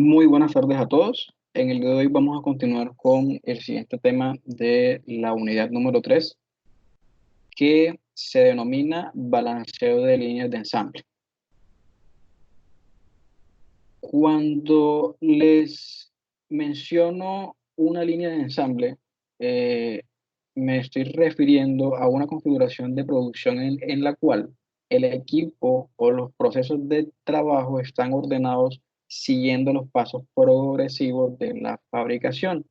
Muy buenas tardes a todos. En el día de hoy vamos a continuar con el siguiente tema de la unidad número 3, que se denomina balanceo de líneas de ensamble. Cuando les menciono una línea de ensamble, eh, me estoy refiriendo a una configuración de producción en la cual el equipo o los procesos de trabajo están ordenados siguiendo los pasos progresivos de la fabricación.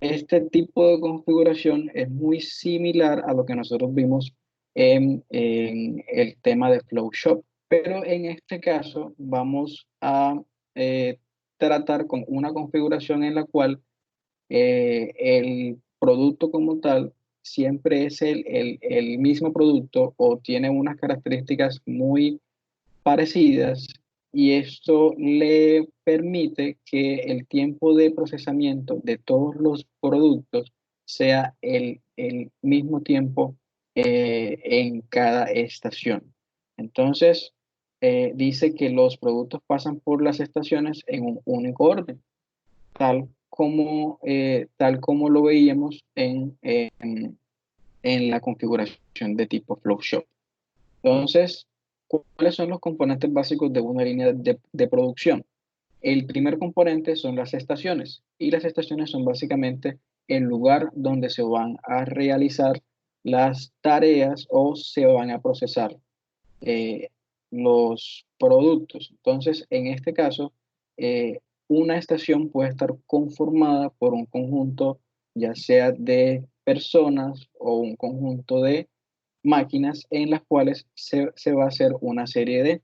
Este tipo de configuración es muy similar a lo que nosotros vimos en el tema de Flow Shop, pero en este caso vamos a eh, tratar con una configuración en la cual el producto como tal siempre es el mismo producto o tiene unas características muy parecidas, y esto le permite que el tiempo de procesamiento de todos los productos sea el mismo tiempo en cada estación. Entonces, dice que los productos pasan por las estaciones en un único orden, tal como lo veíamos en la configuración de tipo flow shop. Entonces, ¿cuáles son los componentes básicos de una línea de producción? El primer componente son las estaciones, y las estaciones son básicamente el lugar donde se van a realizar las tareas o se van a procesar eh, los productos. Entonces, en este caso, una estación puede estar conformada por un conjunto, ya sea de personas o un conjunto de máquinas en las cuales se va a hacer una serie de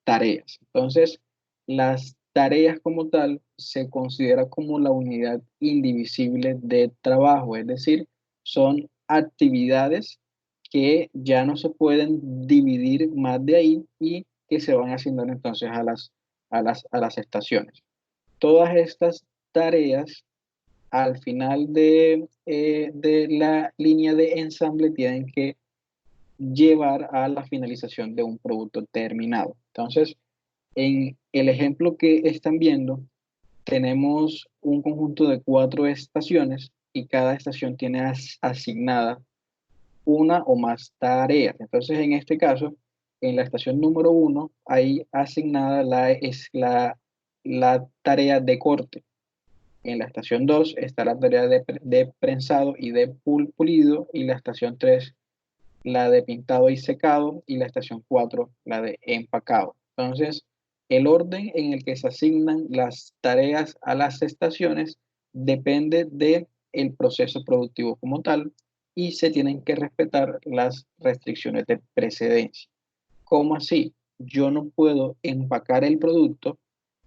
tareas. Entonces, las tareas como tal se considera como la unidad indivisible de trabajo, es decir, son actividades que ya no se pueden dividir más de ahí y que se van asignando entonces a las estaciones. Todas estas tareas al final de la línea de ensamble tienen que llevar a la finalización de un producto terminado. Entonces, en el ejemplo que están viendo, tenemos un conjunto de 4 estaciones y cada estación tiene asignada una o más tareas. Entonces, en este caso, en la estación número 1 hay asignada la tarea de corte. En la estación 2 está la tarea de prensado y de pulido, y la estación 3 la de pintado y secado, y la estación 4 la de empacado. Entonces, el orden en el que se asignan las tareas a las estaciones depende de el proceso productivo como tal, y se tienen que respetar las restricciones de precedencia. ¿Cómo así? Yo no puedo empacar el producto,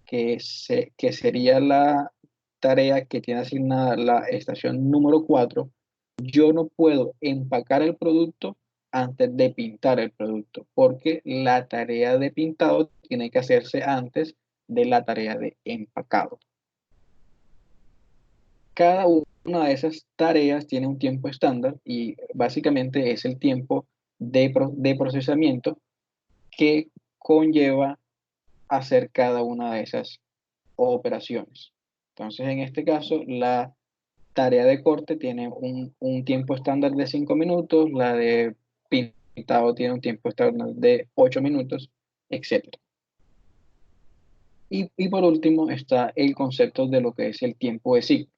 que sería la tarea que tiene asignada la estación número 4. Yo no puedo empacar el producto antes de pintar el producto, porque la tarea de pintado tiene que hacerse antes de la tarea de empacado. Cada una de esas tareas tiene un tiempo estándar, y básicamente es el tiempo de procesamiento que conlleva hacer cada una de esas operaciones. Entonces, en este caso, la tarea de corte tiene un tiempo estándar de 5 minutos, la de pintado tiene un tiempo estándar de 8 minutos, etcétera. Y por último está el concepto de lo que es el tiempo de ciclo.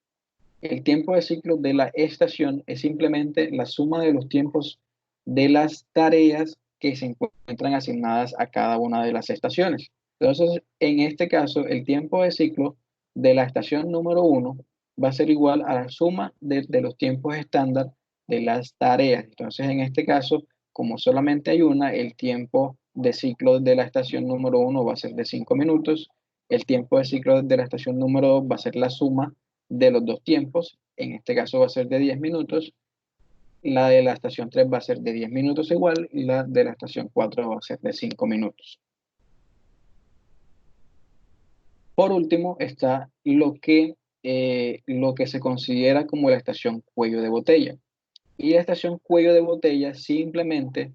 El tiempo de ciclo de la estación es simplemente la suma de los tiempos de las tareas que se encuentran asignadas a cada una de las estaciones. Entonces, en este caso, el tiempo de ciclo de la estación número 1 va a ser igual a la suma de los tiempos estándar de las tareas. Entonces, en este caso, como solamente hay una, el tiempo de ciclo de la estación número 1 va a ser de 5 minutos. El tiempo de ciclo de la estación número 2 va a ser la suma de los dos tiempos. En este caso va a ser de 10 minutos. La de la estación 3 va a ser de 10 minutos igual, y la de la estación 4 va a ser de 5 minutos. Por último está lo que se considera como la estación cuello de botella. Y la estación cuello de botella simplemente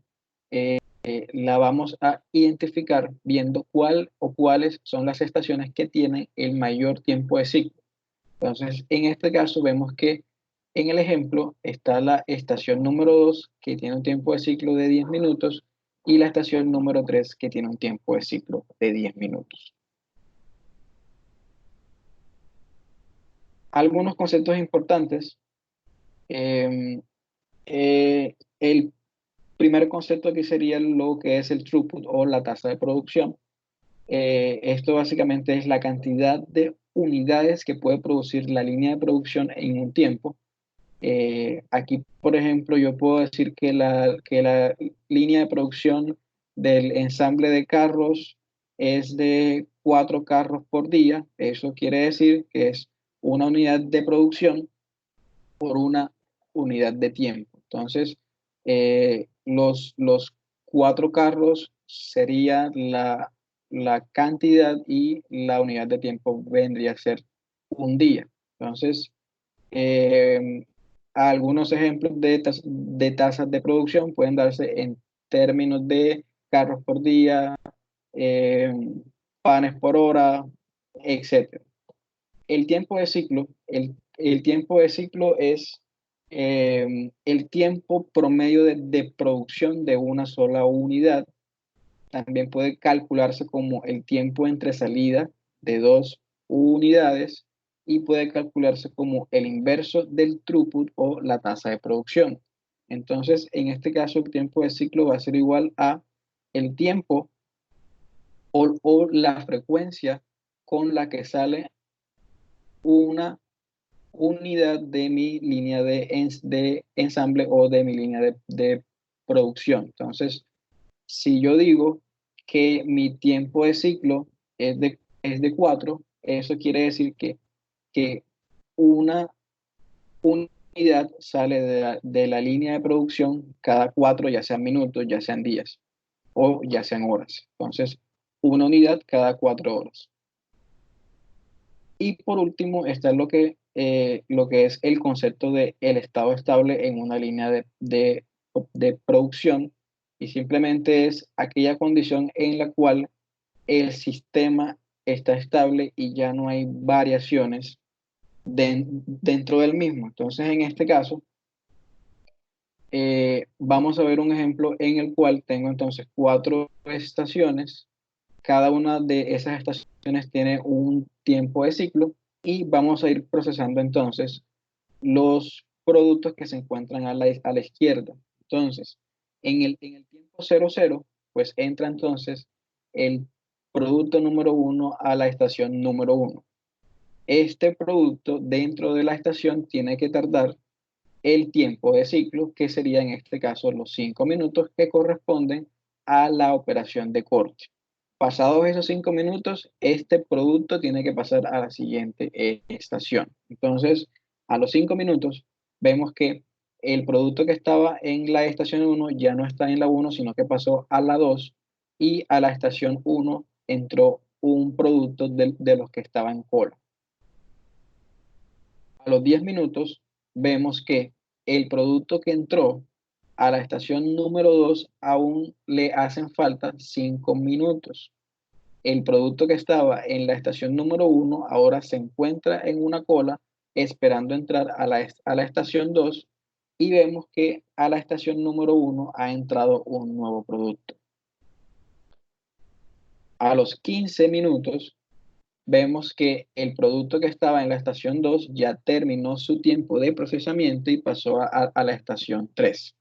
la vamos a identificar viendo cuál o cuáles son las estaciones que tienen el mayor tiempo de ciclo. Entonces, en este caso vemos que en el ejemplo está la estación número 2 que tiene un tiempo de ciclo de 10 minutos y la estación número 3 que tiene un tiempo de ciclo de 10 minutos. Algunos conceptos importantes. em, el primer concepto aquí sería lo que es el throughput o la tasa de producción. Esto básicamente es la cantidad de unidades que puede producir la línea de producción en un tiempo. Aquí, por ejemplo, yo puedo decir que la línea de producción del ensamble de carros es de 4 carros por día. Eso quiere decir que es una unidad de producción por una unidad de tiempo. Entonces, los 4 carros sería la cantidad y la unidad de tiempo vendría a ser un día. Entonces, eh, algunos ejemplos de tasas de producción pueden darse en términos de carros por día, eh, panes por hora, etcétera. El tiempo de ciclo es el tiempo promedio de producción de una sola unidad. También puede calcularse como el tiempo entre salida de dos unidades y puede calcularse como el inverso del throughput o la tasa de producción. Entonces, en este caso, el tiempo de ciclo va a ser igual a el tiempo o la frecuencia con la que sale una unidad de mi línea de ensamble o de mi línea de producción. Entonces, si yo digo que mi tiempo de ciclo es de 4, eso quiere decir que una unidad sale de la línea de producción cada 4, ya sean minutos, ya sean días o ya sean horas. Entonces, una unidad cada 4 horas. Y por último está lo que es el concepto de el estado estable en una línea de producción, y simplemente es aquella condición en la cual el sistema está estable y ya no hay variaciones dentro del mismo. Entonces, en este caso, vamos a ver un ejemplo en el cual tengo entonces 4 estaciones. Cada una de esas estaciones tiene un tiempo de ciclo y vamos a ir procesando entonces los productos que se encuentran a la izquierda. Entonces, en el tiempo 00, pues entra entonces el producto número 1 a la estación número 1. Este producto dentro de la estación tiene que tardar el tiempo de ciclo, que sería en este caso los 5 minutos que corresponden a la operación de corte. Pasados esos 5 minutos, este producto tiene que pasar a la siguiente estación. Entonces, a los 5 minutos, vemos que el producto que estaba en la estación 1 ya no está en la 1, sino que pasó a la 2, y a la estación 1 entró un producto de los que estaba en cola. A los 10 minutos vemos que el producto que entró a la estación número 2 aún le hacen falta 5 minutos. El producto que estaba en la estación número 1 ahora se encuentra en una cola esperando entrar a la estación 2, y vemos que a la estación número 1 ha entrado un nuevo producto. A los 15 minutos vemos que el producto que estaba en la estación 2 ya terminó su tiempo de procesamiento y pasó a la estación 3.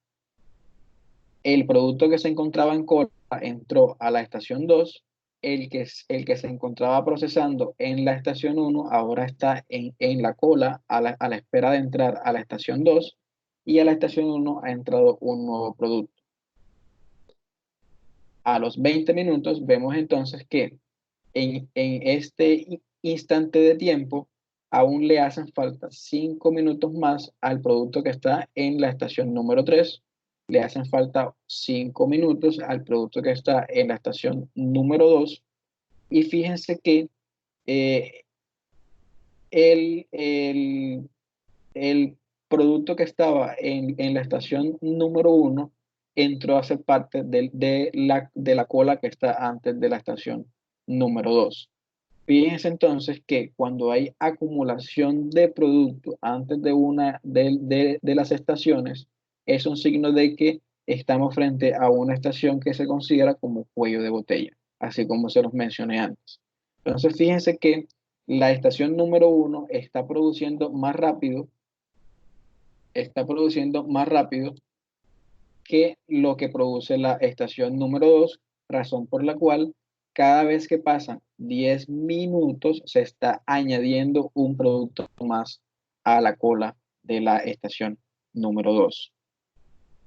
El producto que se encontraba en cola entró a la estación 2. El que se encontraba procesando en la estación 1 ahora está en la cola a la espera de entrar a la estación 2, y a la estación 1 ha entrado un nuevo producto. A los 20 minutos vemos entonces que en este instante de tiempo aún le hacen falta 5 minutos más al producto que está en la estación número 3. Le hacen falta 5 minutos al producto que está en la estación número 2. Y fíjense que eh, el, el, el producto que estaba en la estación número 1 entró a ser parte de la cola que está antes de la estación número 2. Fíjense entonces que cuando hay acumulación de producto antes de una de las estaciones, es un signo de que estamos frente a una estación que se considera como cuello de botella, así como se los mencioné antes. Entonces, fíjense que la estación número 1 está produciendo más rápido que lo que produce la estación número 2, razón por la cual cada vez que pasan 10 minutos se está añadiendo un producto más a la cola de la estación número 2.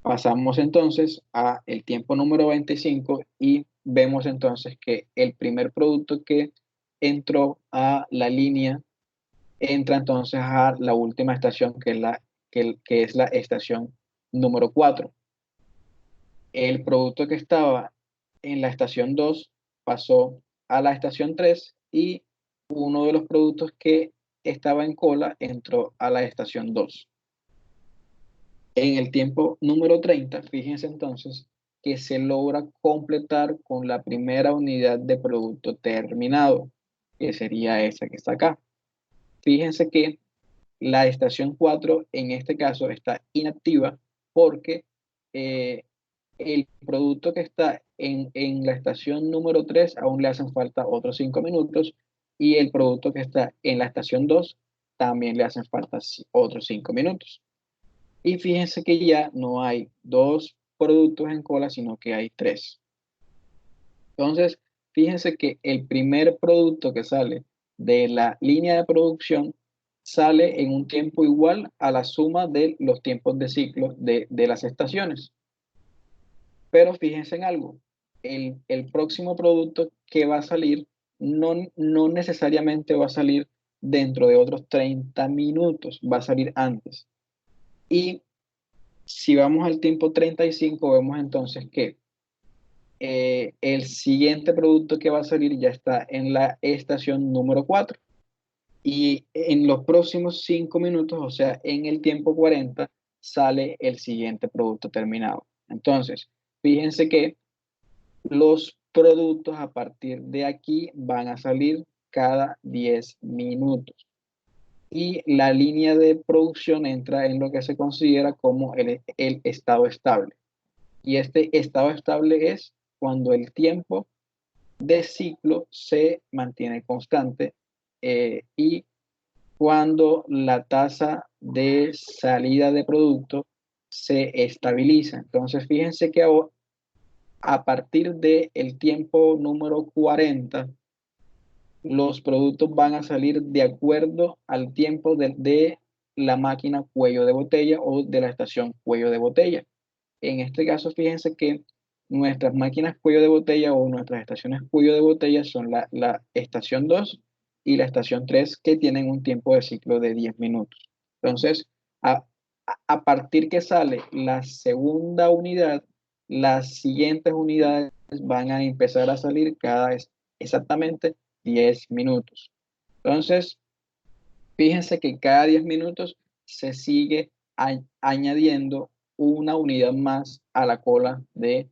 Pasamos entonces a el tiempo número 25 y vemos entonces que el primer producto que entró a la línea entra entonces a la última estación que es la estación número 4. El producto que estaba en la estación 2 pasó a la estación 3 y uno de los productos que estaba en cola entró a la estación 2. En el tiempo número 30, fíjense entonces que se logra completar con la primera unidad de producto terminado, que sería esa que está acá. Fíjense que la estación 4 en este caso está inactiva porque eh, el producto que está en la estación número 3 aún le hacen falta otros 5 minutos y el producto que está en la estación 2 también le hacen falta otros 5 minutos. Y fíjense que ya no hay dos productos en cola, sino que hay tres. Entonces, fíjense que el primer producto que sale de la línea de producción sale en un tiempo igual a la suma de los tiempos de ciclo de las estaciones. Pero fíjense en algo, el próximo producto que va a salir no necesariamente va a salir dentro de otros 30 minutos, va a salir antes. Y si vamos al tiempo 35, vemos entonces que el siguiente producto que va a salir ya está en la estación número 4. Y en los próximos 5 minutos, o sea, en el tiempo 40, sale el siguiente producto terminado. Entonces, fíjense que los productos a partir de aquí van a salir cada 10 minutos. Y la línea de producción entra en lo que se considera como el estado estable. Y este estado estable es cuando el tiempo de ciclo se mantiene constante y cuando la tasa de salida de producto se estabiliza. Entonces, fíjense que a partir del tiempo número 40, los productos van a salir de acuerdo al tiempo de la máquina cuello de botella o de la estación cuello de botella. En este caso, fíjense que nuestras máquinas cuello de botella o nuestras estaciones cuello de botella son la estación 2 y la estación 3 que tienen un tiempo de ciclo de 10 minutos. Entonces, a partir que sale la segunda unidad, las siguientes unidades van a empezar a salir exactamente 10 minutos. Entonces, fíjense que cada 10 minutos se sigue añadiendo una unidad más a la cola de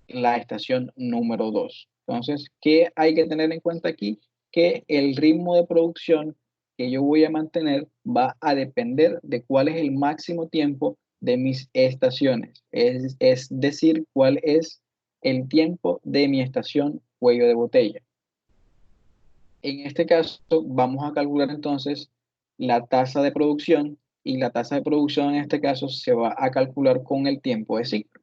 la estación número 2. Entonces, ¿qué hay que tener en cuenta aquí? Que el ritmo de producción que yo voy a mantener va a depender de cuál es el máximo tiempo de mis estaciones. Es decir, cuál es el tiempo de mi estación cuello de botella. En este caso, vamos a calcular entonces la tasa de producción y la tasa de producción en este caso se va a calcular con el tiempo de ciclo.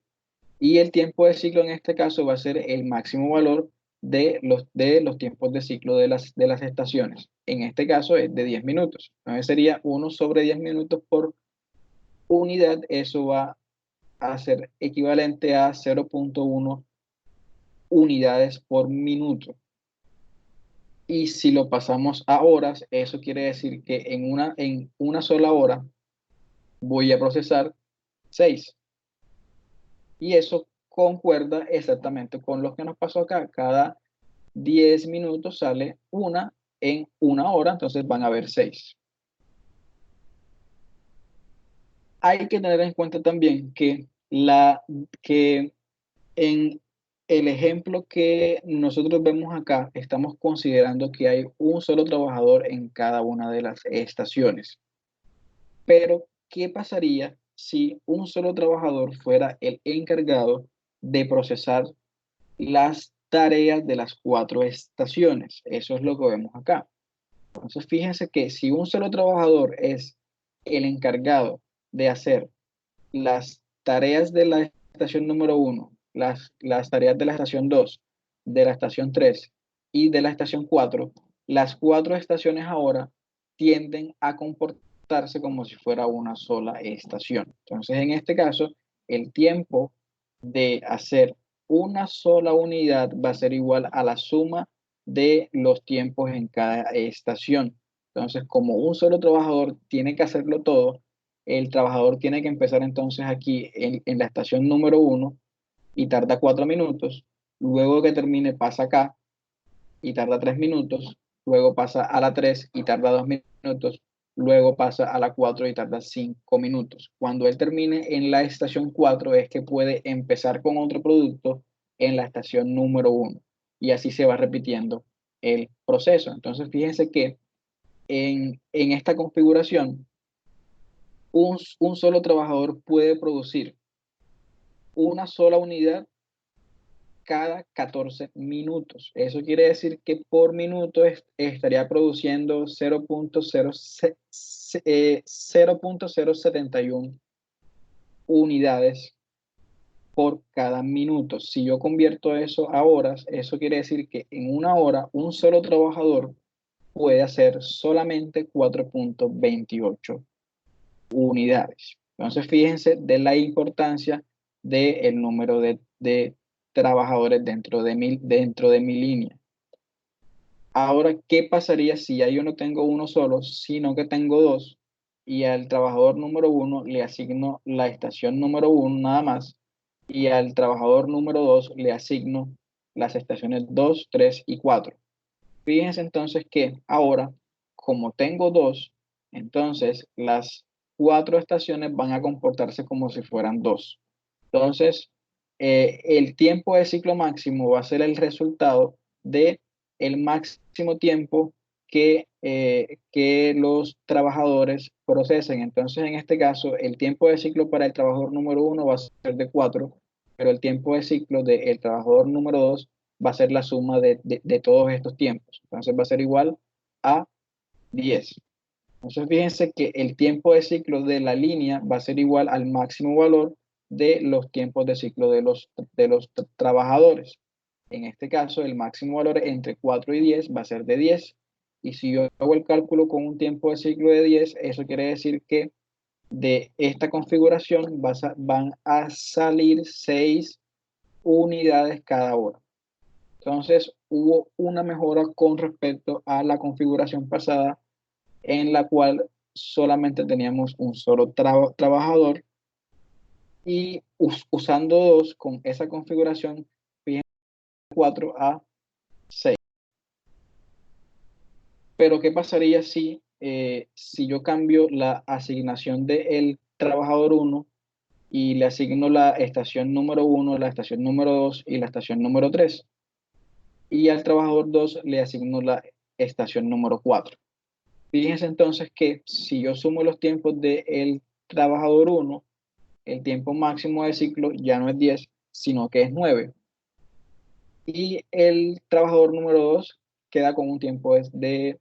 Y el tiempo de ciclo en este caso va a ser el máximo valor de los tiempos de ciclo de las estaciones. En este caso es de 10 minutos. Entonces sería 1 sobre 10 minutos por unidad. Eso va a ser equivalente a 0,1 unidades por minuto. Y si lo pasamos a horas, eso quiere decir que en una sola hora voy a procesar 6. Y eso concuerda exactamente con lo que nos pasó acá. Cada 10 minutos sale una en una hora, entonces van a haber 6. Hay que tener en cuenta también que la que en el ejemplo que nosotros vemos acá, estamos considerando que hay un solo trabajador en cada una de las estaciones. Pero, ¿qué pasaría si un solo trabajador fuera el encargado de procesar las tareas de las 4 estaciones? Eso es lo que vemos acá. Entonces, fíjense que si un solo trabajador es el encargado de hacer las tareas de la estación número uno, las tareas de la estación 2, de la estación 3 y de la estación 4, las 4 estaciones ahora tienden a comportarse como si fuera una sola estación. Entonces, en este caso, el tiempo de hacer una sola unidad va a ser igual a la suma de los tiempos en cada estación. Entonces, como un solo trabajador tiene que hacerlo todo, el trabajador tiene que empezar entonces aquí en la estación número uno y tarda 4 minutos. Luego que termine pasa acá y tarda 3 minutos. Luego pasa a la 3 y tarda 2 minutos. Luego pasa a la 4 y tarda 5 minutos. Cuando él termine en la estación 4 es que puede empezar con otro producto en la estación número uno. Y así se va repitiendo el proceso. Entonces fíjense que en esta configuración un solo trabajador puede producir una sola unidad cada 14 minutos. Eso quiere decir que por minuto estaría produciendo 0.071 unidades por cada minuto. Si yo convierto eso a horas, eso quiere decir que en una hora un solo trabajador puede hacer solamente 4.28 unidades. Entonces, fíjense de la importancia del número de trabajadores dentro de mi línea. Ahora, ¿qué pasaría si ya yo no tengo uno solo, sino que tengo dos? Y al trabajador número uno le asigno la estación número uno nada más, y al trabajador número dos le asigno las estaciones 2, 3 y 4. Fíjense entonces que ahora, como tengo dos, entonces las 4 estaciones van a comportarse como si fueran dos. Entonces, el tiempo de ciclo máximo va a ser el resultado de el máximo tiempo que los trabajadores procesen. Entonces, en este caso, el tiempo de ciclo para el trabajador número uno va a ser de 4, pero el tiempo de ciclo del trabajador número 2 va a ser la suma de todos estos tiempos. Entonces, va a ser igual a 10. Entonces, fíjense que el tiempo de ciclo de la línea va a ser igual al máximo valor de los tiempos de ciclo de los trabajadores. En este caso, el máximo valor entre 4 y 10 va a ser de 10. Y si yo hago el cálculo con un tiempo de ciclo de 10, eso quiere decir que de esta configuración van a salir 6 unidades cada hora. Entonces, hubo una mejora con respecto a la configuración pasada en la cual solamente teníamos un solo trabajador y usando dos con esa configuración, fíjense 4 a 6. Pero ¿qué pasaría si yo cambio la asignación del trabajador uno y le asigno la estación número uno, la estación número 2 y la estación número 3? Y al trabajador 2 le asigno la estación número 4. Fíjense entonces que si yo sumo los tiempos del trabajador uno, el tiempo máximo de ciclo ya no es 10, sino que es 9. Y el trabajador número 2 queda con un tiempo de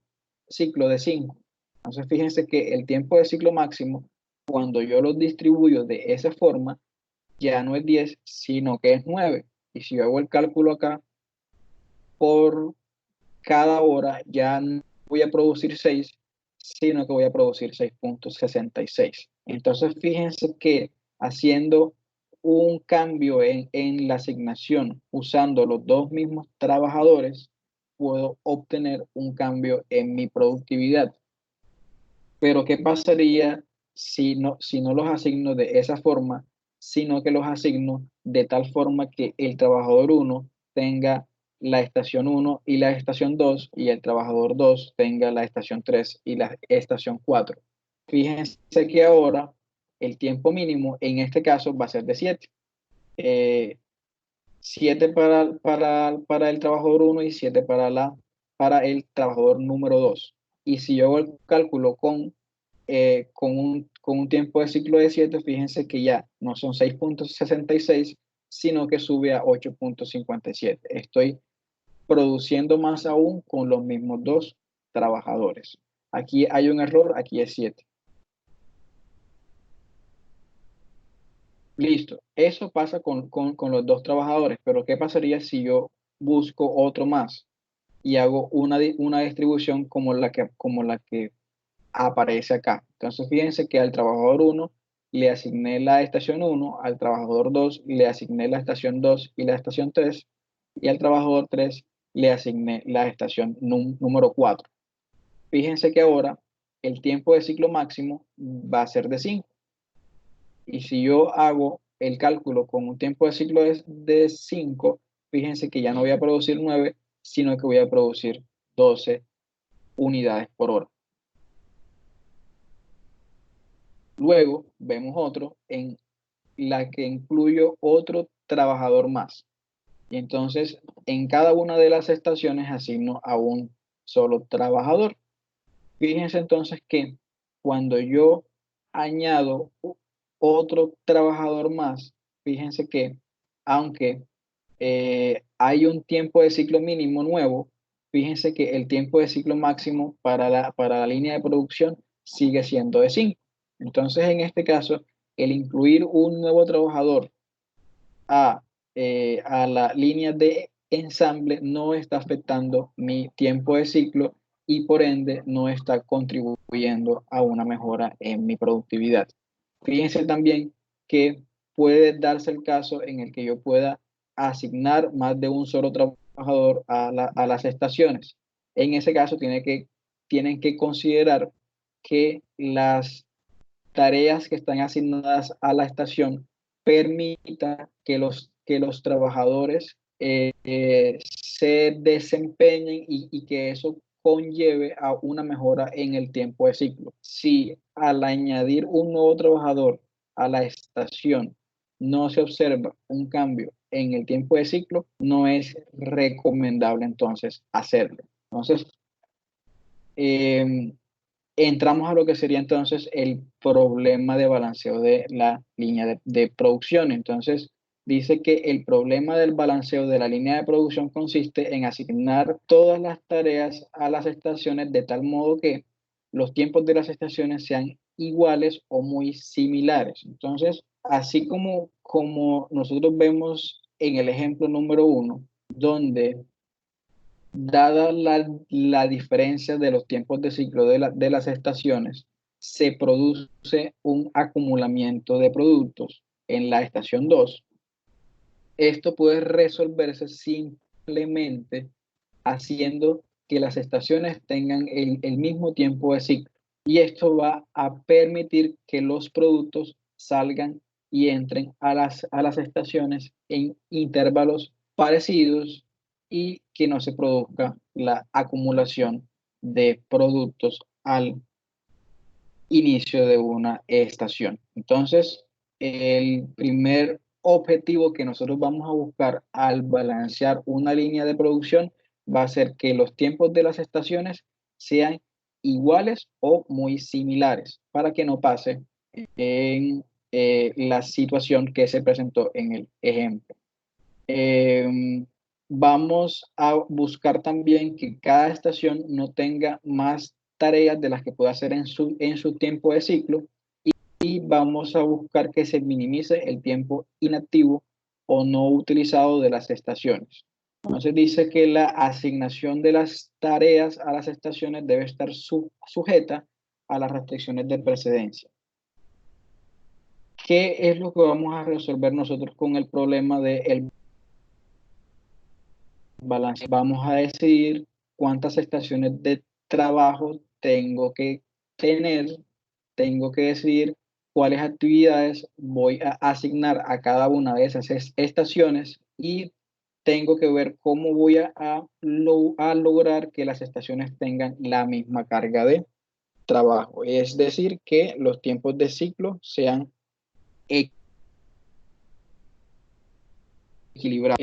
ciclo de 5. Entonces fíjense que el tiempo de ciclo máximo, cuando yo lo distribuyo de esa forma, ya no es 10, sino que es 9. Y si yo hago el cálculo acá, por cada hora ya no voy a producir 6, sino que voy a producir 6.66. Entonces, fíjense que haciendo un cambio en la asignación, usando los dos mismos trabajadores, puedo obtener un cambio en mi productividad. Pero, ¿qué pasaría si no los asigno de esa forma, sino que los asigno de tal forma que el trabajador uno tenga la estación uno y la estación 2 y el trabajador 2 tenga la estación 3 y la estación 4? Fíjense que ahora el tiempo mínimo en este caso va a ser de 7. 7 para el trabajador 1 y 7 para el trabajador número 2. Y si yo hago el cálculo con un tiempo de ciclo de 7, fíjense que ya no son 6,66, sino que sube a 8,57. Estoy produciendo más aún con los mismos dos trabajadores. Aquí hay un error, aquí es 7. Listo, eso pasa con los dos trabajadores, pero ¿qué pasaría si yo busco otro más y hago una distribución como la que aparece acá? Entonces fíjense que al trabajador 1 le asigné la estación 1, al trabajador 2 le asigné la estación 2 y la estación 3, y al trabajador 3 le asigné la estación número 4. Fíjense que ahora el tiempo de ciclo máximo va a ser de 5. Y si yo hago el cálculo con un tiempo de ciclo de 5, fíjense que ya no voy a producir 9, sino que voy a producir 12 unidades por hora. Luego vemos otro en la que incluyo otro trabajador más. Y entonces en cada una de las estaciones asigno a un solo trabajador. Fíjense entonces que cuando yo añado otro trabajador más, fíjense que aunque hay un tiempo de ciclo mínimo nuevo, fíjense que el tiempo de ciclo máximo para la línea de producción sigue siendo de 5. Entonces, en este caso, el incluir un nuevo trabajador a la línea de ensamble no está afectando mi tiempo de ciclo y por ende no está contribuyendo a una mejora en mi productividad. Fíjense también que puede darse el caso en el que yo pueda asignar más de un solo trabajador a las estaciones. En ese caso tienen que considerar que las tareas que están asignadas a la estación permita que los trabajadores se desempeñen y que eso conlleve a una mejora en el tiempo de ciclo. Si al añadir un nuevo trabajador a la estación no se observa un cambio en el tiempo de ciclo, no es recomendable entonces hacerlo. Entonces, eh, entramos a lo que sería entonces el problema de balanceo de la línea de producción. Entonces, dice que el problema del balanceo de la línea de producción consiste en asignar todas las tareas a las estaciones de tal modo que los tiempos de las estaciones sean iguales o muy similares. Entonces, así como nosotros vemos en el ejemplo número 1, donde dada la diferencia de los tiempos de ciclo de las estaciones, se produce un acumulamiento de productos en la estación 2. Esto puede resolverse simplemente haciendo que las estaciones tengan el mismo tiempo de ciclo. Y esto va a permitir que los productos salgan y entren a las estaciones en intervalos parecidos y que no se produzca la acumulación de productos al inicio de una estación. Entonces, el primer objetivo que nosotros vamos a buscar al balancear una línea de producción va a ser que los tiempos de las estaciones sean iguales o muy similares para que no pase en la situación que se presentó en el ejemplo. Em, Vamos a buscar también que cada estación no tenga más tareas de las que pueda hacer en su tiempo de ciclo y vamos a buscar que se minimice el tiempo inactivo o no utilizado de las estaciones. Entonces dice que la asignación de las tareas a las estaciones debe estar sujeta a las restricciones de precedencia. ¿Qué es lo que vamos a resolver nosotros con el problema del balance? Vamos a decidir cuántas estaciones de trabajo tengo que tener, tengo que decidir cuáles actividades voy a asignar a cada una de esas estaciones y tengo que ver cómo voy a lograr que las estaciones tengan la misma carga de trabajo. Es decir, que los tiempos de ciclo sean equilibrados.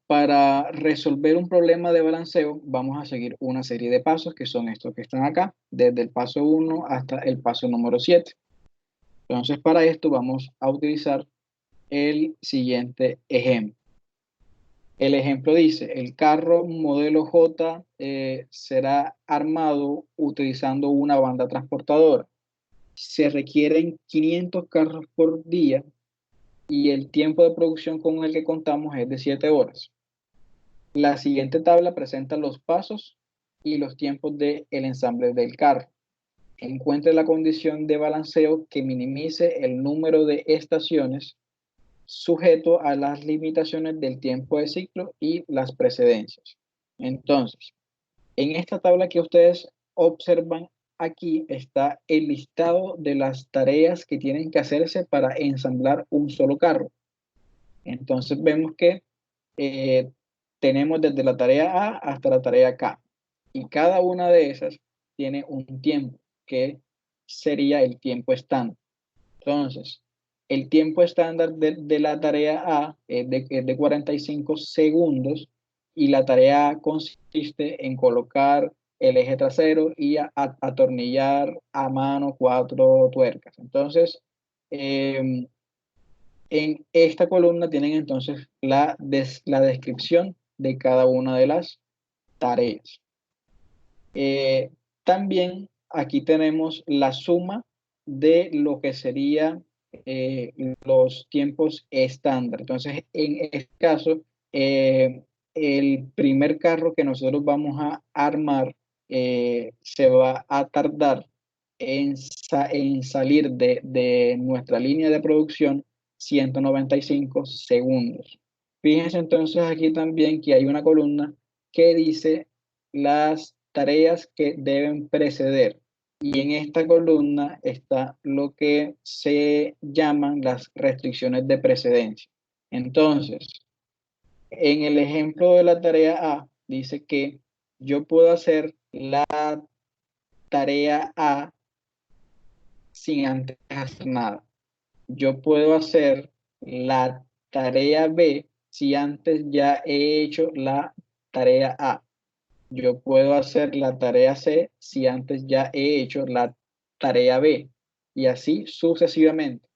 Para resolver un problema de balanceo, vamos a seguir una serie de pasos que son estos que están acá, desde el paso 1 hasta el paso número 7. Entonces, para esto vamos a utilizar el siguiente ejemplo. El ejemplo dice, el carro modelo J será armado utilizando una banda transportadora. Se requieren 500 carros por día y el tiempo de producción con el que contamos es de 7 horas. La siguiente tabla presenta los pasos y los tiempos del ensamble del carro. Encuentre la condición de balanceo que minimice el número de estaciones sujeto a las limitaciones del tiempo de ciclo y las precedencias. Entonces, en esta tabla que ustedes observan aquí está el listado de las tareas que tienen que hacerse para ensamblar un solo carro. Entonces vemos que tenemos desde la tarea A hasta la tarea K y cada una de esas tiene un tiempo que sería el tiempo estándar. Entonces, el tiempo estándar de la tarea A es de 45 segundos y la tarea A consiste en colocar el eje trasero y atornillar a mano 4 tuercas. Entonces, en esta columna tienen entonces la descripción de cada una de las tareas. También aquí tenemos la suma de lo que sería los tiempos estándar. Entonces, en este caso, el primer carro que nosotros vamos a armar se va a tardar en salir de nuestra línea de producción 195 segundos. Fíjense entonces aquí también que hay una columna que dice las tareas que deben preceder. Y en esta columna está lo que se llaman las restricciones de precedencia. Entonces, en el ejemplo de la tarea A, dice que yo puedo hacer la tarea A sin antes hacer nada. Yo puedo hacer la tarea B si antes ya he hecho la tarea A. Yo puedo hacer la tarea C si antes ya he hecho la tarea B y así sucesivamente.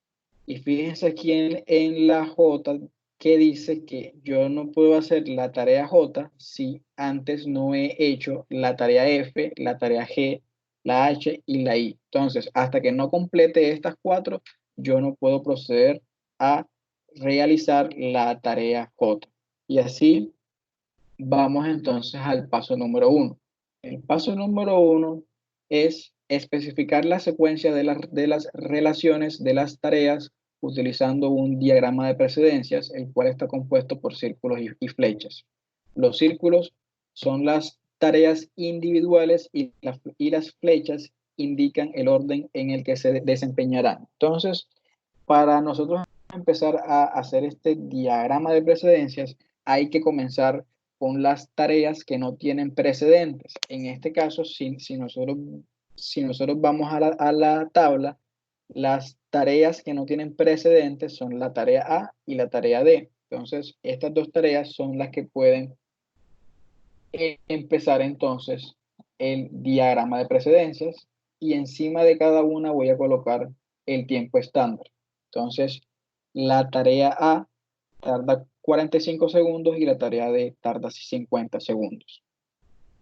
Y fíjense aquí en la J que dice que yo no puedo hacer la tarea J si antes no he hecho la tarea F, la tarea G, la H y la I. Entonces, hasta que no complete estas 4, yo no puedo proceder a realizar la tarea J. Y así vamos entonces al paso número 1. El paso número 1 es especificar la secuencia de las relaciones de las tareas utilizando un diagrama de precedencias, el cual está compuesto por círculos y flechas. Los círculos son las tareas individuales y las flechas indican el orden en el que se desempeñarán. Entonces, para nosotros empezar a hacer este diagrama de precedencias, hay que comenzar con las tareas que no tienen precedentes. En este caso, si nosotros vamos a la tabla, las tareas que no tienen precedentes son la tarea A y la tarea D. Entonces, estas dos tareas son las que pueden empezar entonces el diagrama de precedencias y encima de cada una voy a colocar el tiempo estándar. Entonces, la tarea A tarda 45 segundos y la tarea D tarda 50 segundos.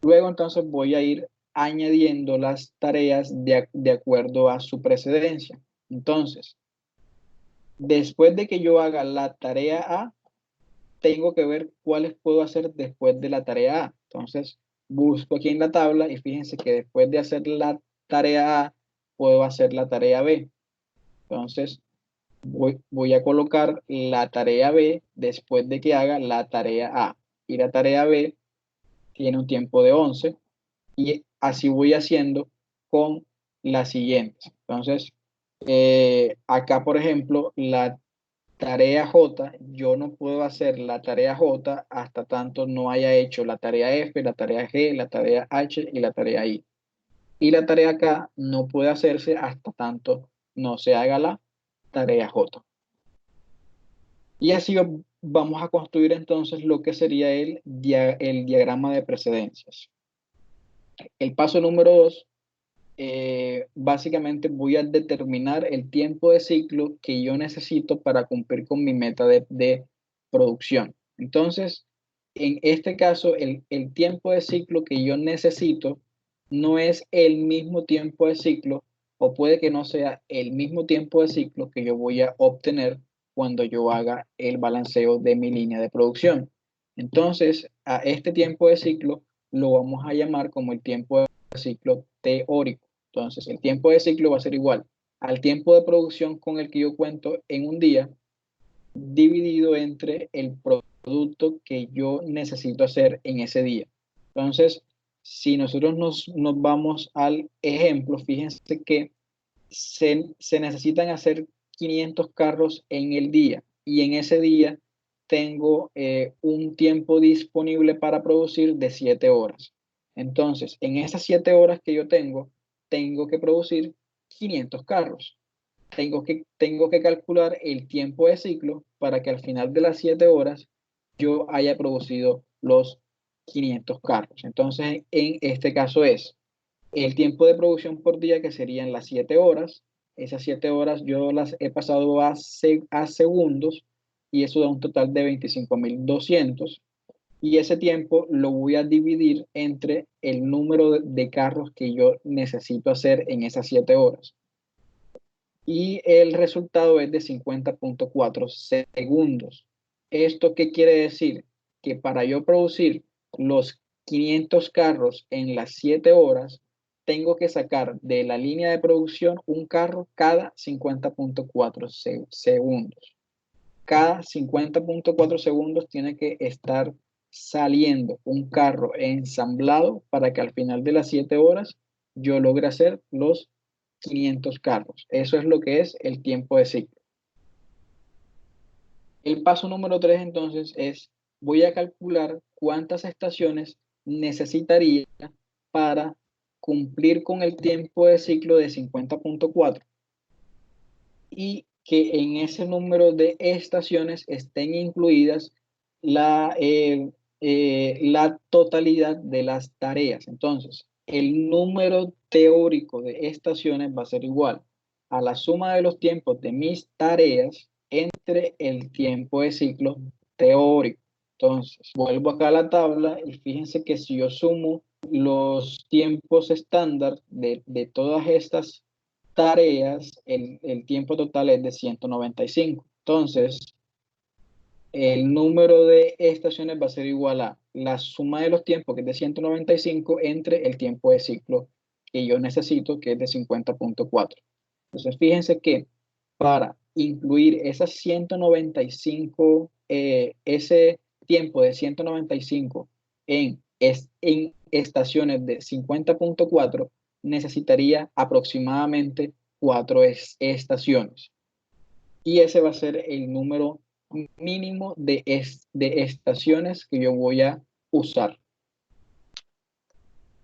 Luego entonces voy a ir añadiendo las tareas de acuerdo a su precedencia. Entonces, después de que yo haga la tarea A, tengo que ver cuáles puedo hacer después de la tarea A. Entonces, busco aquí en la tabla y fíjense que después de hacer la tarea A, puedo hacer la tarea B. Entonces, voy a colocar la tarea B después de que haga la tarea A. Y la tarea B tiene un tiempo de 11 y así voy haciendo con las siguientes. Entonces, acá, por ejemplo, la tarea J, yo no puedo hacer la tarea J hasta tanto no haya hecho la tarea F, la tarea G, la tarea H y la tarea I. Y la tarea K no puede hacerse hasta tanto no se haga la tarea J. Y así vamos a construir entonces lo que sería el diagrama de precedencias. El paso número 2, básicamente voy a determinar el tiempo de ciclo que yo necesito para cumplir con mi meta de producción. Entonces, en este caso, el tiempo de ciclo que yo necesito no es el mismo tiempo de ciclo, o puede que no sea el mismo tiempo de ciclo que yo voy a obtener cuando yo haga el balanceo de mi línea de producción. Entonces, a este tiempo de ciclo lo vamos a llamar como el tiempo de ciclo teórico. Entonces, el tiempo de ciclo va a ser igual al tiempo de producción con el que yo cuento en un día, dividido entre el producto que yo necesito hacer en ese día. Entonces, si nosotros nos vamos al ejemplo, fíjense que se necesitan hacer 500 carros en el día y en ese día tengo un tiempo disponible para producir de 7 horas. Entonces, en esas 7 horas que yo tengo que producir 500 carros. Tengo que calcular el tiempo de ciclo para que al final de las 7 horas yo haya producido los 500 carros. Entonces, en este caso es el tiempo de producción por día, que serían las 7 horas. Esas 7 horas yo las he pasado a segundos y eso da un total de 25.200. Y ese tiempo lo voy a dividir entre el número de carros que yo necesito hacer en esas 7 horas. Y el resultado es de 50.4 segundos. ¿Esto qué quiere decir? Que para yo producir los 500 carros en las 7 horas, tengo que sacar de la línea de producción un carro cada 50.4 segundos. Cada 50.4 segundos tiene que estar saliendo un carro ensamblado para que al final de las 7 horas yo logre hacer los 500 carros. Eso es lo que es el tiempo de ciclo. El paso número 3 entonces es, voy a calcular cuántas estaciones necesitaría para cumplir con el tiempo de ciclo de 50.4 y que en ese número de estaciones estén incluidas la totalidad de las tareas. Entonces, el número teórico de estaciones va a ser igual a la suma de los tiempos de mis tareas entre el tiempo de ciclo teórico. Entonces, vuelvo acá a la tabla y fíjense que si yo sumo los tiempos estándar de todas estas tareas, el tiempo total es de 195. Entonces, el número de estaciones va a ser igual a la suma de los tiempos, que es de 195, entre el tiempo de ciclo que yo necesito, que es de 50.4. Entonces, fíjense que para incluir esas 195, ese tiempo de 195 en estaciones de 50.4, necesitaría aproximadamente 4 estaciones. Y ese va a ser el número mínimo de estaciones que yo voy a usar.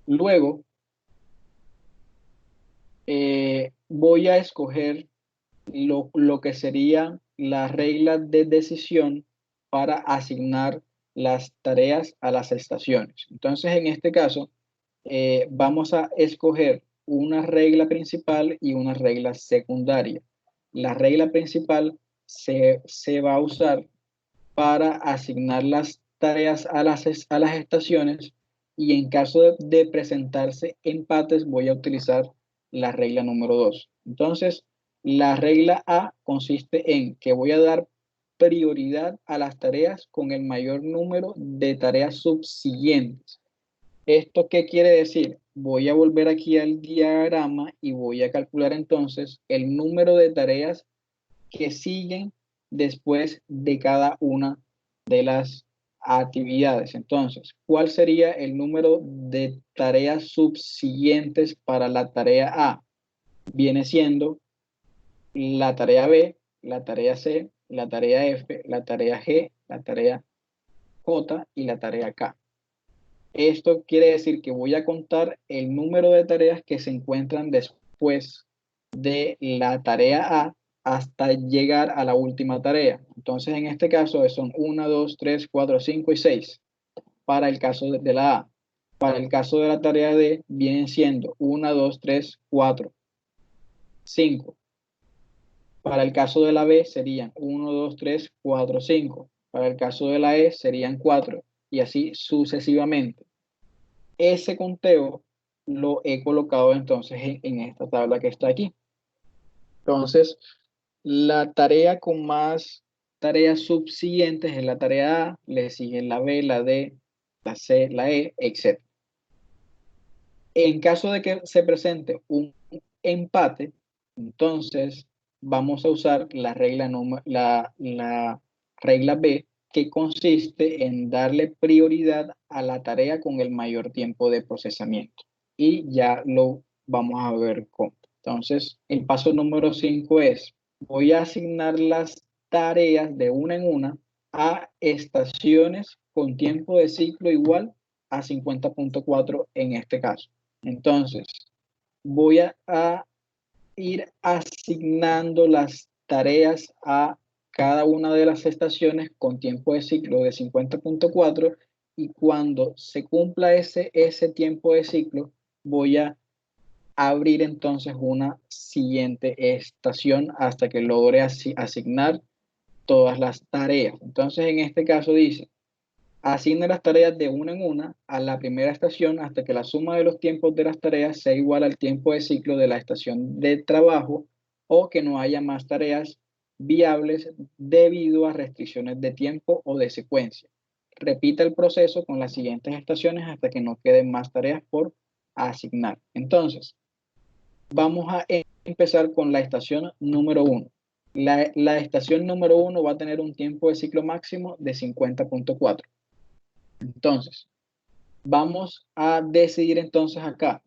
Luego, voy a escoger lo que sería la regla de decisión para asignar las tareas a las estaciones. Entonces, en este caso, vamos a escoger una regla principal y una regla secundaria. La regla principal se va a usar para asignar las tareas a las estaciones, y en caso de presentarse empates voy a utilizar la regla número 2. Entonces, la regla A consiste en que voy a dar prioridad a las tareas con el mayor número de tareas subsiguientes. ¿Esto qué quiere decir? Voy a volver aquí al diagrama y voy a calcular entonces el número de tareas que siguen después de cada una de las actividades. Entonces, ¿cuál sería el número de tareas subsiguientes para la tarea A? Viene siendo la tarea B, la tarea C, la tarea F, la tarea G, la tarea J y la tarea K. Esto quiere decir que voy a contar el número de tareas que se encuentran después de la tarea A hasta llegar a la última tarea. Entonces, en este caso son 1, 2, 3, 4, 5 y 6 para el caso de la A. Para el caso de la tarea D, vienen siendo 1, 2, 3, 4, 5. Para el caso de la B serían 1, 2, 3, 4, 5. Para el caso de la E serían 4 y así sucesivamente. Ese conteo lo he colocado entonces en esta tabla que está aquí. Entonces, la tarea con más tareas subsiguientes es la tarea A, le siguen la B, la D, la C, la E, etc. En caso de que se presente un empate, entonces vamos a usar la regla B, que consiste en darle prioridad a la tarea con el mayor tiempo de procesamiento. Y ya lo vamos a ver cómo. Entonces, el paso número 5 es, voy a asignar las tareas de una en una a estaciones con tiempo de ciclo igual a 50.4 en este caso. Entonces, voy a ir asignando las tareas a cada una de las estaciones con tiempo de ciclo de 50.4 y cuando se cumpla ese tiempo de ciclo, voy a abrir entonces una siguiente estación hasta que logre asignar todas las tareas. Entonces, en este caso dice, asigne las tareas de una en una a la primera estación hasta que la suma de los tiempos de las tareas sea igual al tiempo de ciclo de la estación de trabajo o que no haya más tareas viables debido a restricciones de tiempo o de secuencia. Repita el proceso con las siguientes estaciones hasta que no queden más tareas por asignar. Entonces, vamos a empezar con la estación número 1. La estación número 1 va a tener un tiempo de ciclo máximo de 50.4. Entonces, vamos a decidir entonces acá.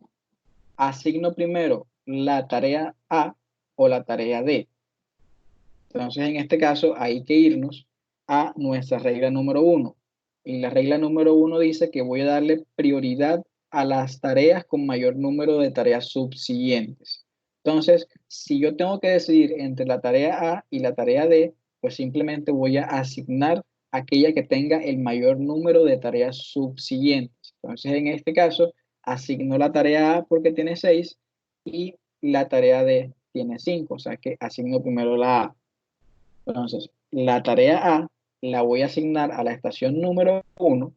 Asigno primero la tarea A o la tarea D. Entonces, en este caso, hay que irnos a nuestra regla número 1. Y la regla número 1 dice que voy a darle prioridad a las tareas con mayor número de tareas subsiguientes. Entonces, si yo tengo que decidir entre la tarea A y la tarea D, pues simplemente voy a asignar aquella que tenga el mayor número de tareas subsiguientes. Entonces, en este caso, asigno la tarea A porque tiene 6 y la tarea D tiene 5, o sea que asigno primero la A. Entonces, la tarea A la voy a asignar a la estación número 1,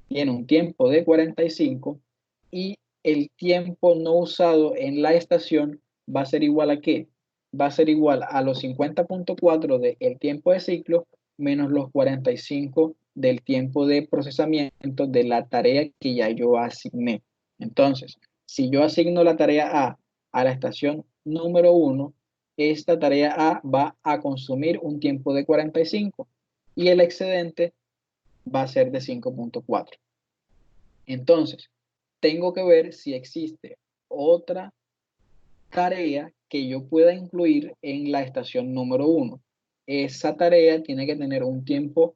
tiene un tiempo de 45 y el tiempo no usado en la estación va a ser igual a ¿qué? Va a ser igual a los 50.4 del tiempo de ciclo menos los 45 del tiempo de procesamiento de la tarea que ya yo asigné. Entonces, si yo asigno la tarea a la estación número 1, esta tarea A va a consumir un tiempo de 45 y el excedente va a ser de 5.4. Entonces, tengo que ver si existe otra tarea que yo pueda incluir en la estación número 1. Esa tarea tiene que tener un tiempo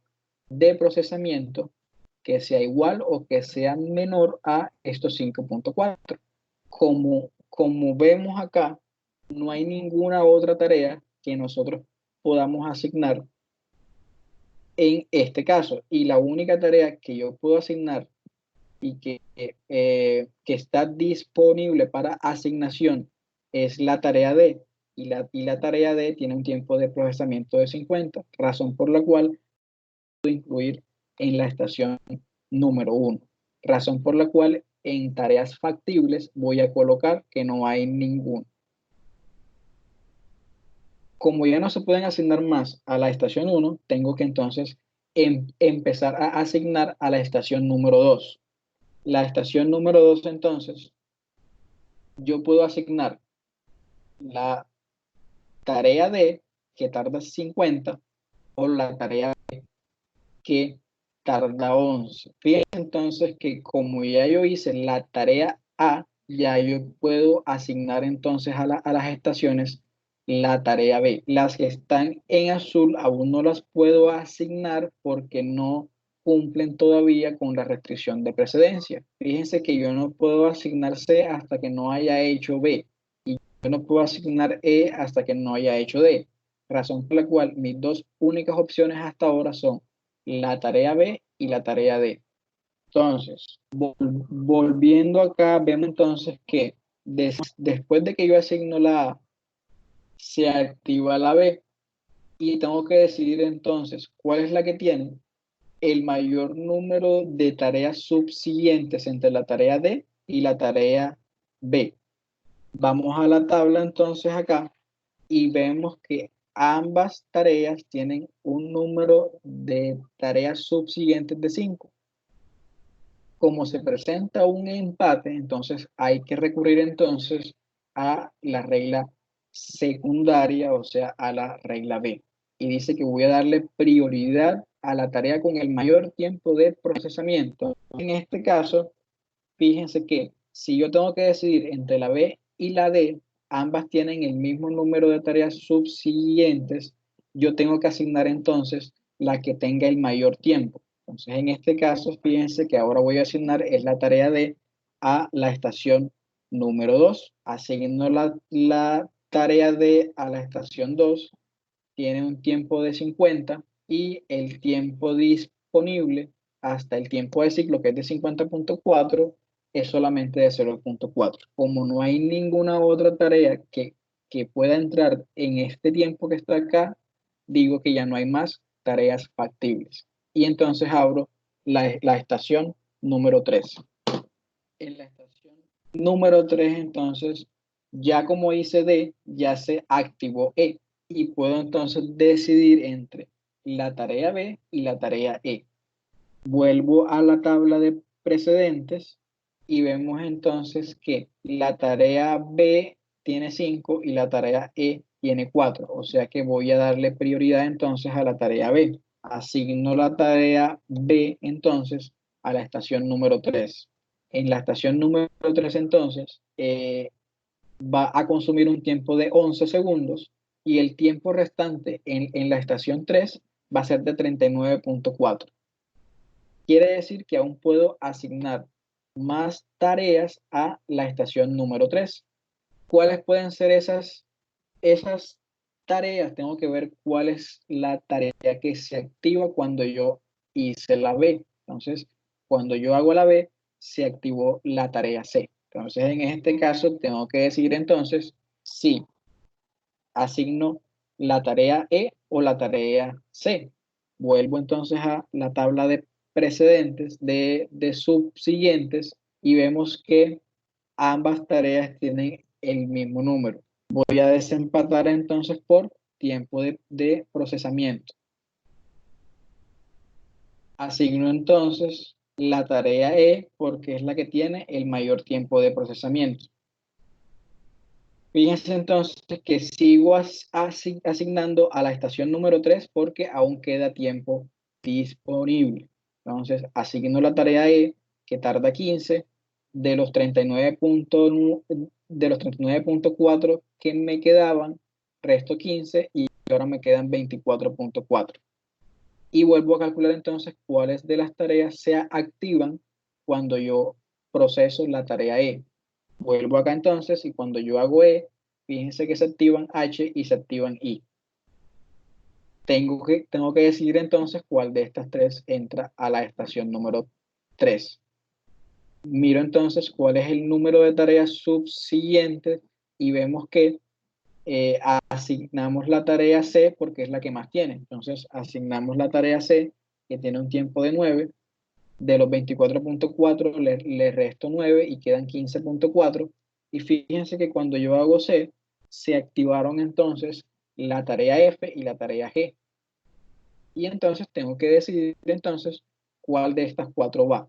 de procesamiento que sea igual o que sea menor a estos 5.4. Como vemos acá, no hay ninguna otra tarea que nosotros podamos asignar en este caso. Y la única tarea que yo puedo asignar y que está disponible para asignación es la tarea D. Y la tarea D tiene un tiempo de procesamiento de 50, razón por la cual puedo incluir en la estación número 1. Razón por la cual en tareas factibles voy a colocar que no hay ninguna. Como ya no se pueden asignar más a la estación 1, tengo que entonces empezar a asignar a la estación número 2. La estación número 2 entonces, yo puedo asignar la tarea D que tarda 50 o la tarea B que tarda 11. Fíjense entonces que como ya yo hice la tarea A, ya yo puedo asignar entonces a las estaciones la tarea B. Las que están en azul aún no las puedo asignar porque no cumplen todavía con la restricción de precedencia. Fíjense que yo no puedo asignar C hasta que no haya hecho B. Y yo no puedo asignar E hasta que no haya hecho D. Razón por la cual mis dos únicas opciones hasta ahora son la tarea B y la tarea D. Entonces, volviendo acá, vemos entonces que después de que yo asigno la A, se activa la B y tengo que decidir entonces cuál es la que tiene el mayor número de tareas subsiguientes entre la tarea D y la tarea B. Vamos a la tabla entonces acá y vemos que ambas tareas tienen un número de tareas subsiguientes de 5. Como se presenta un empate, entonces hay que recurrir entonces a la regla secundaria, o sea, a la regla B. Y dice que voy a darle prioridad a la tarea con el mayor tiempo de procesamiento. En este caso, fíjense que si yo tengo que decidir entre la B y la D, ambas tienen el mismo número de tareas subsiguientes, yo tengo que asignar entonces la que tenga el mayor tiempo. Entonces, en este caso, fíjense que ahora voy a asignar es la tarea D a la estación número 2. Asignando la tarea D a la estación 2, tiene un tiempo de 50 y el tiempo disponible hasta el tiempo de ciclo, que es de 50.4, es solamente de 0.4. Como no hay ninguna otra tarea que pueda entrar en este tiempo que está acá, digo que ya no hay más tareas factibles. Y entonces abro la estación número 3. En la estación número 3, entonces, ya como hice D, ya se activó E. Y puedo entonces decidir entre la tarea B y la tarea E. Vuelvo a la tabla de precedentes y vemos entonces que la tarea B tiene 5 y la tarea E tiene 4. O sea que voy a darle prioridad entonces a la tarea B. Asigno la tarea B entonces a la estación número 3. En la estación número 3 entonces va a consumir un tiempo de 11 segundos y el tiempo restante en la estación 3 va a ser de 39.4. Quiere decir que aún puedo asignar más tareas a la estación número 3. ¿Cuáles pueden ser esas tareas? Tengo que ver cuál es la tarea que se activa cuando yo hice la B. Entonces, cuando yo hago la B, se activó la tarea C. Entonces, en este caso, tengo que decidir entonces si asigno la tarea E o la tarea C. Vuelvo entonces a la tabla de precedentes, de subsiguientes, y vemos que ambas tareas tienen el mismo número. Voy a desempatar entonces por tiempo de procesamiento. Asigno entonces la tarea E porque es la que tiene el mayor tiempo de procesamiento. Fíjense entonces que sigo asignando a la estación número 3 porque aún queda tiempo disponible. Entonces, asigno la tarea E, que tarda 15, de los 39.4 que me quedaban, resto 15 y ahora me quedan 24.4. Y vuelvo a calcular entonces cuáles de las tareas se activan cuando yo proceso la tarea E. Vuelvo acá entonces y cuando yo hago E, fíjense que se activan H y se activan I. Tengo que decidir entonces cuál de estas tres entra a la estación número 3. Miro entonces cuál es el número de tareas subsiguientes y vemos que asignamos la tarea C porque es la que más tiene. Entonces asignamos la tarea C que tiene un tiempo de 9. De los 24.4 le resto 9 y quedan 15.4. Y fíjense que cuando yo hago C, se activaron entonces la tarea F y la tarea G. Y entonces tengo que decidir entonces cuál de estas cuatro va.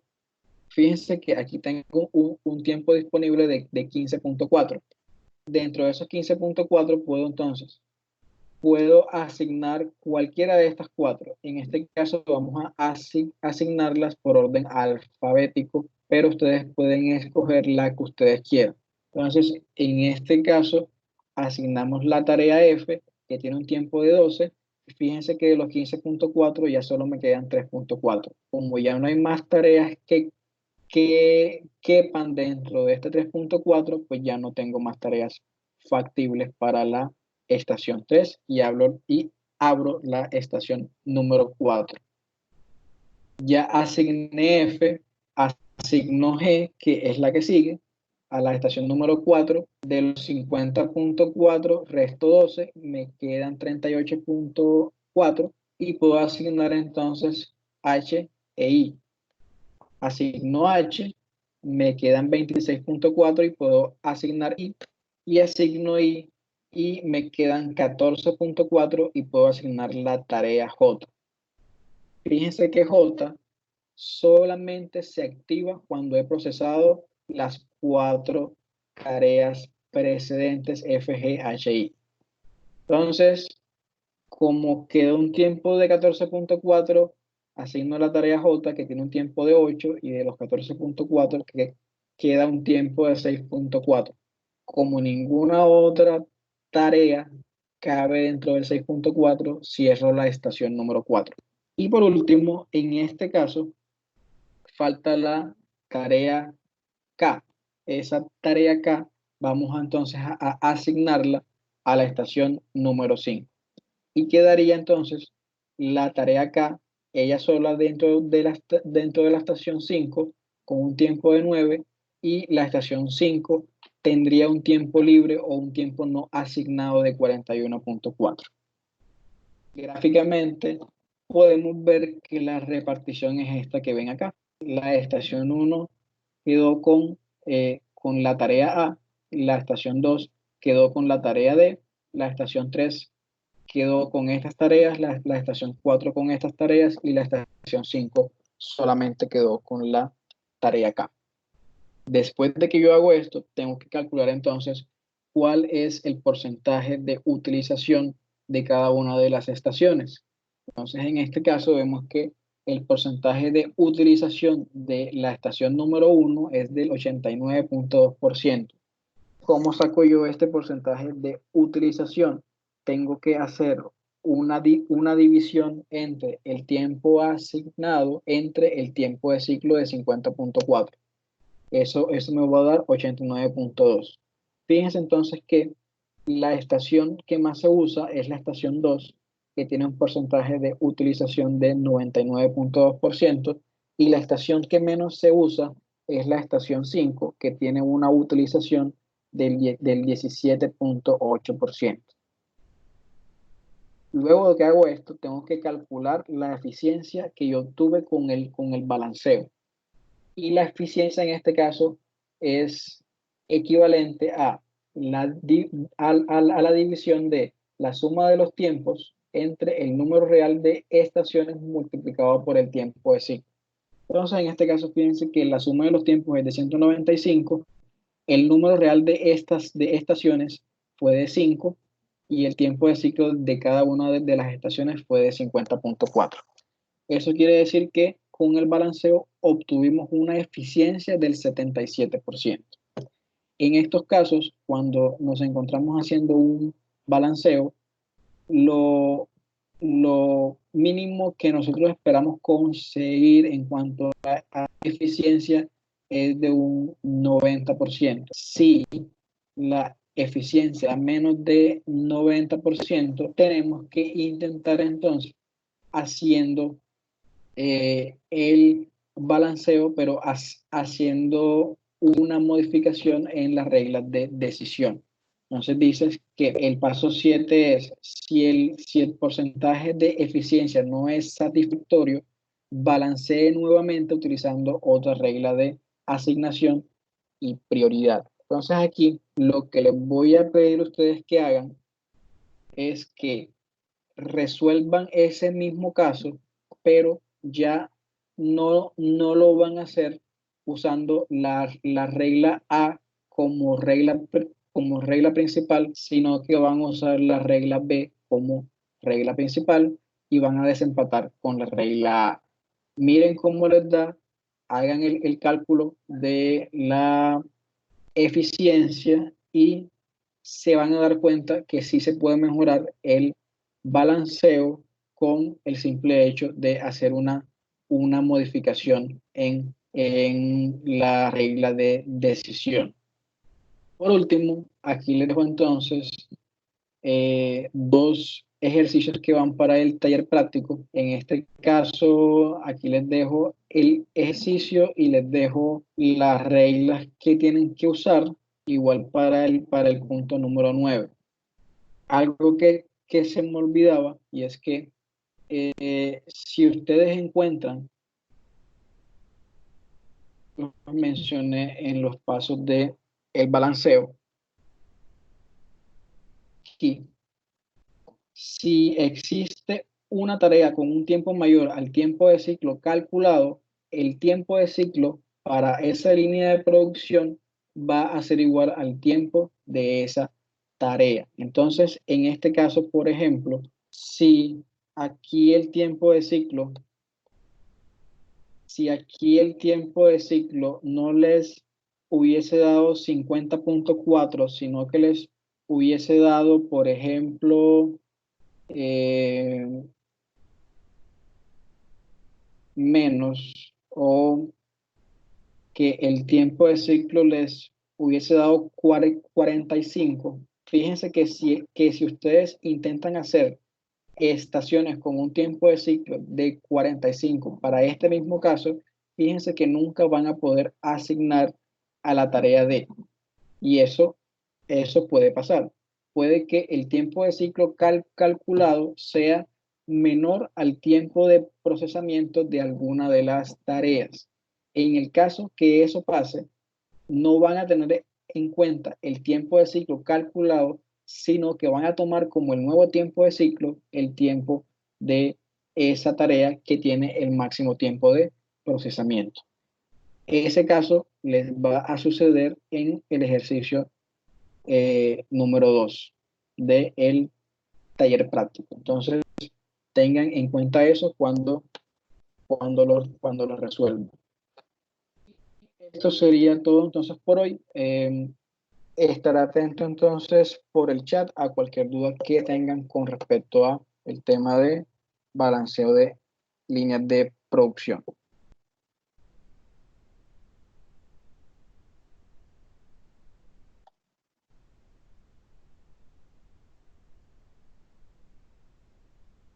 Fíjense que aquí tengo un tiempo disponible de 15.4. Dentro de esos 15.4 puedo asignar cualquiera de estas cuatro. En este caso vamos a asignarlas por orden alfabético, pero ustedes pueden escoger la que ustedes quieran. Entonces, en este caso, asignamos la tarea F, que tiene un tiempo de 12. fíjense que de los 15.4 ya solo me quedan 3.4. Como ya no hay más tareas que quepan dentro de este 3.4, pues ya no tengo más tareas factibles para la estación 3 y abro la estación número 4. Ya asigné F, asigno G, que es la que sigue, a la estación número 4. De los 50.4 resto 12, me quedan 38.4 y puedo asignar entonces H e I. Asigno H, me quedan 26.4 y puedo asignar I, y asigno I y me quedan 14.4 y puedo asignar la tarea J. Fíjense que J solamente se activa cuando he procesado las 4 tareas precedentes F, G, H, I. Entonces, como queda un tiempo de 14.4, asigno la tarea J, que tiene un tiempo de 8, y de los 14.4 que queda un tiempo de 6.4. Como ninguna otra tarea cabe dentro del 6.4, cierro la estación número 4. Y por último, en este caso, falta la tarea K. Esa tarea K vamos entonces a asignarla a la estación número 5. Y quedaría entonces la tarea K, ella sola dentro de la estación 5, con un tiempo de 9, y la estación 5 tendría un tiempo libre o un tiempo no asignado de 41.4. Gráficamente podemos ver que la repartición es esta que ven acá. La estación 1 quedó con la tarea A, la estación 2 quedó con la tarea D, la estación 3 quedó con estas tareas, la estación 4 con estas tareas y la estación 5 solamente quedó con la tarea K. Después de que yo hago esto, tengo que calcular entonces cuál es el porcentaje de utilización de cada una de las estaciones. Entonces, en este caso vemos que el porcentaje de utilización de la estación número 1 es del 89.2%. ¿Cómo saco yo este porcentaje de utilización? Tengo que hacer una división entre el tiempo asignado entre el tiempo de ciclo de 50.4. Eso me va a dar 89.2. Fíjense entonces que la estación que más se usa es la estación 2, que tiene un porcentaje de utilización de 99.2%, y la estación que menos se usa es la estación 5, que tiene una utilización del 17.8%. Luego de que hago esto, tengo que calcular la eficiencia que yo obtuve con el balanceo. Y la eficiencia en este caso es equivalente a la división de la suma de los tiempos entre el número real de estaciones multiplicado por el tiempo de ciclo. Entonces, en este caso, fíjense que la suma de los tiempos es de 195, el número real de estaciones fue de 5 y el tiempo de ciclo de cada una de las estaciones fue de 50.4. Eso quiere decir que con el balanceo obtuvimos una eficiencia del 77%. En estos casos, cuando nos encontramos haciendo un balanceo, lo, lo mínimo que nosotros esperamos conseguir en cuanto a eficiencia es de un 90%. Si la eficiencia a menos de 90%, tenemos que intentar entonces haciendo el balanceo, pero haciendo una modificación en las reglas de decisión. Entonces dices que el paso 7 es, si el porcentaje de eficiencia no es satisfactorio, balancee nuevamente utilizando otra regla de asignación y prioridad. Entonces aquí lo que les voy a pedir a ustedes que hagan es que resuelvan ese mismo caso, pero ya no lo van a hacer usando la regla A como regla principal, sino que van a usar la regla B como regla principal y van a desempatar con la regla A. Miren cómo les da, hagan el cálculo de la eficiencia y se van a dar cuenta que sí se puede mejorar el balanceo con el simple hecho de hacer una modificación en la regla de decisión. Por último, aquí les dejo entonces dos ejercicios que van para el taller práctico. En este caso, aquí les dejo el ejercicio y les dejo las reglas que tienen que usar, igual para el punto número 9. Algo que se me olvidaba, y es que si ustedes encuentran, lo mencioné en los pasos de el balanceo, aquí, si existe una tarea con un tiempo mayor al tiempo de ciclo calculado, el tiempo de ciclo para esa línea de producción va a ser igual al tiempo de esa tarea. Entonces, en este caso, por ejemplo, si aquí el tiempo de ciclo, si aquí el tiempo de ciclo no les hubiese dado 50.4, sino que les hubiese dado, por ejemplo, menos, o que el tiempo de ciclo les hubiese dado 45, fíjense que si ustedes intentan hacer estaciones con un tiempo de ciclo de 45 para este mismo caso, fíjense que nunca van a poder asignar a la tarea D. Y eso puede pasar. Puede que el tiempo de ciclo calculado sea menor al tiempo de procesamiento de alguna de las tareas. En el caso que eso pase, no van a tener en cuenta el tiempo de ciclo calculado, sino que van a tomar como el nuevo tiempo de ciclo el tiempo de esa tarea que tiene el máximo tiempo de procesamiento. Ese caso les va a suceder en el ejercicio número 2 del taller práctico. Entonces, tengan en cuenta eso cuando lo resuelvan. Esto sería todo entonces por hoy. Estar atento entonces por el chat a cualquier duda que tengan con respecto a el tema de balanceo de líneas de producción.